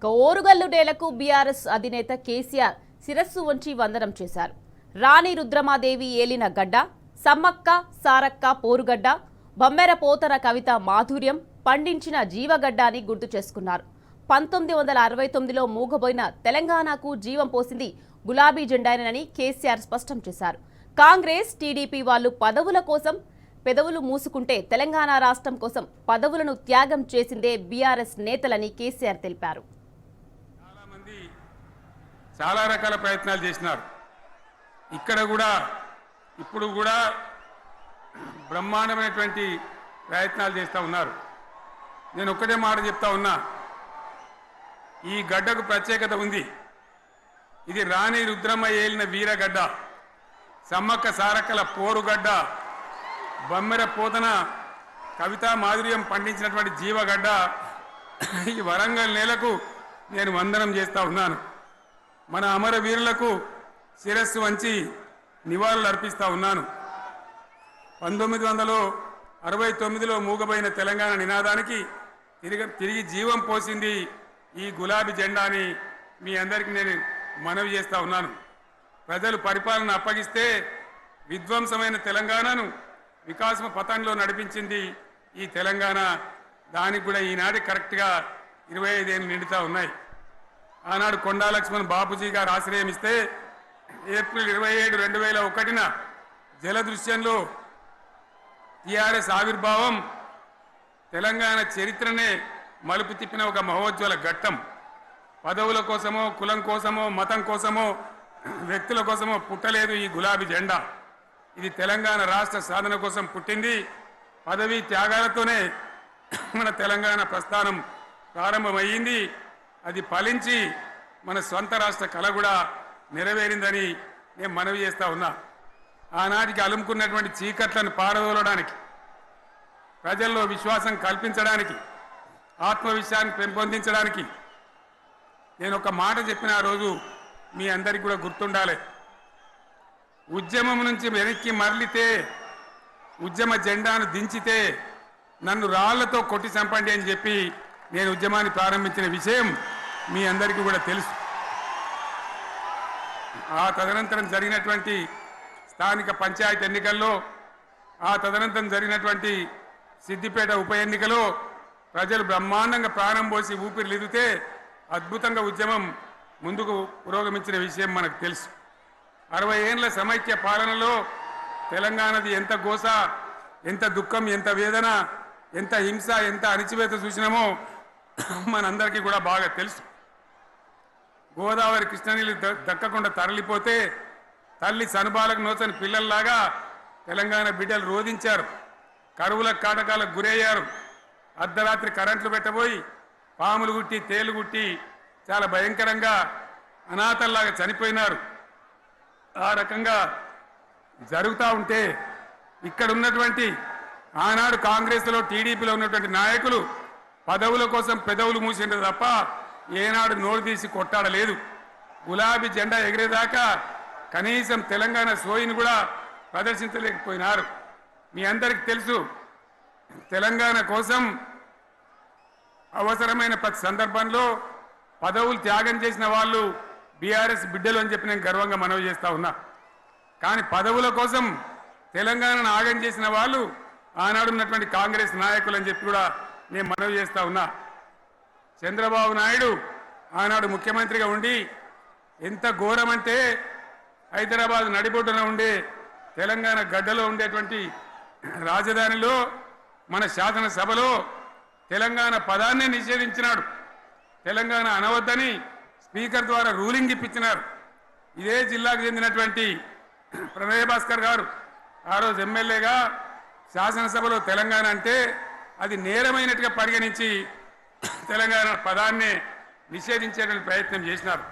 ఓరుగల్లు నేలకు బీఆర్ఎస్ అధినేత కేసీఆర్ శిరస్సు వంచి వందనం చేశారు. రాణి రుద్రమాదేవి ఏలిన గడ్డ, సమ్మక్క సారక్క పోరుగడ్డ, బమ్మెర పోతన కవిత మాధుర్యం పండించిన జీవగడ్డ అని గుర్తు చేసుకున్నారు. 1969లో మూగబోయిన తెలంగాణకు జీవం పోసింది గులాబీ జెండానేనని కేసీఆర్ స్పష్టం చేశారు. కాంగ్రెస్ టీడీపీ వాళ్ళు పదవుల కోసం పెదవులు మూసుకుంటే తెలంగాణ రాష్ట్రం కోసం పదవులను త్యాగం చేసిందే బీఆర్ఎస్ నేతలని కేసీఆర్ తెలిపారు. చాలా రకాల ప్రయత్నాలు చేసినారు. ఇక్కడ కూడా ఇప్పుడు కూడా బ్రహ్మాండమైనటువంటి ప్రయత్నాలు చేస్తూ ఉన్నారు. నేను ఒక్కటే మాట చెప్తా ఉన్నా, ఈ గడ్డకు ప్రత్యేకత ఉంది. ఇది రాణి రుద్రమ్మ ఏలిన వీరగడ్డ, సమ్మక్క సారక్కల పోరుగడ్డ, బమ్మెర పోతన కవితా మాధుర్యం పండించినటువంటి జీవగడ్డ. ఈ వరంగల్ నేలకు నేను వందనం చేస్తూ ఉన్నాను. మన అమరవీరులకు శిరస్సు వంచి నివాళులు అర్పిస్తూ ఉన్నాను. 1969లో మూగబోయిన తెలంగాణ నినాదానికి తిరిగి జీవం పోసింది ఈ గులాబీ జెండా అని మీ అందరికీ నేను మనవి చేస్తూ ఉన్నాను. ప్రజలు పరిపాలన అప్పగిస్తే విధ్వంసమైన తెలంగాణను వికాస పథంలో నడిపించింది ఈ తెలంగాణ. దానికి కూడా ఈనాటి కరెక్ట్గా 25 ఏళ్ళు నిండుతూ ఉన్నాయి. ఆనాడు కొండా లక్ష్మణ్ బాపూజీ గారు ఆశ్రయం ఇస్తే ఏప్రిల్ 27, 2001న జలదృశ్యంలో టీఆర్ఎస్ ఆవిర్భావం తెలంగాణ చరిత్రనే మలుపు తిప్పిన ఒక మహోజ్వల ఘట్టం. పదవుల కోసమో, కులం కోసమో, మతం కోసమో, వ్యక్తుల కోసమో పుట్టలేదు ఈ గులాబీ జెండా. ఇది తెలంగాణ రాష్ట్ర సాధన కోసం పుట్టింది. పదవీ త్యాగాలతోనే మన తెలంగాణ ప్రస్థానం ప్రారంభమయ్యింది. అది ఫలించి మన స్వంత రాష్ట్ర కళ కూడా నెరవేరిందని నేను మనవి చేస్తూ ఉన్నా. ఆనాటికి అలుముకున్నటువంటి చీకట్లను పారదోలడానికి, ప్రజల్లో విశ్వాసం కల్పించడానికి, ఆత్మవిశ్వాసాన్ని పెంపొందించడానికి నేను ఒక మాట చెప్పిన ఆ రోజు మీ అందరికీ కూడా గుర్తుండాలి. ఉద్యమం నుంచి వెనక్కి మరలితే, ఉద్యమ జెండాను దించితే నన్ను రాళ్లతో కొట్టి చంపండి అని చెప్పి నేను ఉద్యమాన్ని ప్రారంభించిన విషయం మీ అందరికీ కూడా తెలుసు. ఆ తదనంతరం జరిగినటువంటి స్థానిక పంచాయతీ ఎన్నికల్లో, ఆ తదనంతరం జరిగినటువంటి సిద్దిపేట ఉప ఎన్నికలో ప్రజలు బ్రహ్మాండంగా ప్రాణం పోసి ఊపిరిలిదితే అద్భుతంగా ఉద్యమం ముందుకు పురోగమించిన విషయం మనకు తెలుసు. 60 ఏళ్ల సమైక్య పాలనలో తెలంగాణది ఎంత గోస, ఎంత దుఃఖం, ఎంత వేదన, ఎంత హింస, ఎంత అణిచివేత చూసినామో మనందరికీ కూడా బాగా తెలుసు. గోదావరి కృష్ణనీళ్ళు దక్కకుండా తరలిపోతే తల్లి సనుబాలకు నోచని పిల్లల్లాగా తెలంగాణ బిడ్డలు రోధించారు. కరువుల కాటకాలకు గురయ్యారు. అర్ధరాత్రి కరెంట్లు పెట్టబోయి పాములు గుట్టి, తేలు గుట్టి చాలా భయంకరంగా అనాథల్లాగా చనిపోయినారు. ఆ రకంగా జరుగుతూ ఉంటే ఇక్కడ ఉన్నటువంటి ఆనాడు కాంగ్రెస్లో, టీడీపీలో ఉన్నటువంటి నాయకులు పదవుల కోసం పెదవులు మూసిండ్రు తప్ప ఏనాడు నోరు తీసి కొట్టాడలేదు. గులాబీ జెండా ఎగిరేదాకా కనీసం తెలంగాణ సోయిని కూడా ప్రదర్శించలేకపోయినారు. మీ అందరికీ తెలుసు, తెలంగాణ కోసం అవసరమైన ప్రతి సందర్భంలో పదవులు త్యాగం చేసిన వాళ్ళు బీఆర్ఎస్ బిడ్డలు అని చెప్పి నేను గర్వంగా మనవి చేస్తూ ఉన్నా. కానీ పదవుల కోసం తెలంగాణను ఆగం చేసిన వాళ్ళు ఆనాడు ఉన్నటువంటి కాంగ్రెస్ నాయకులు అని చెప్పి కూడా నేను మనవి చేస్తూ ఉన్నా. చంద్రబాబు నాయుడు ఆనాడు ముఖ్యమంత్రిగా ఉండి ఎంత ఘోరమంటే హైదరాబాద్ నడిబొడ్డున ఉండే తెలంగాణ గడ్డలో ఉండేటువంటి రాజధానిలో మన శాసనసభలో తెలంగాణ పదాన్ని నిషేధించినాడు. తెలంగాణ అనవద్దని స్పీకర్ ద్వారా రూలింగ్ ఇప్పించినారు. ఇదే జిల్లాకు చెందినటువంటి ప్రణయ్ భాస్కర్ గారు ఆ రోజు ఎమ్మెల్యేగా శాసనసభలో తెలంగాణ అంటే అది నేరమైనట్టుగా పరిగణించి తెలంగాణ పదాన్ని నిషేధించేటువంటి ప్రయత్నం చేసినారు.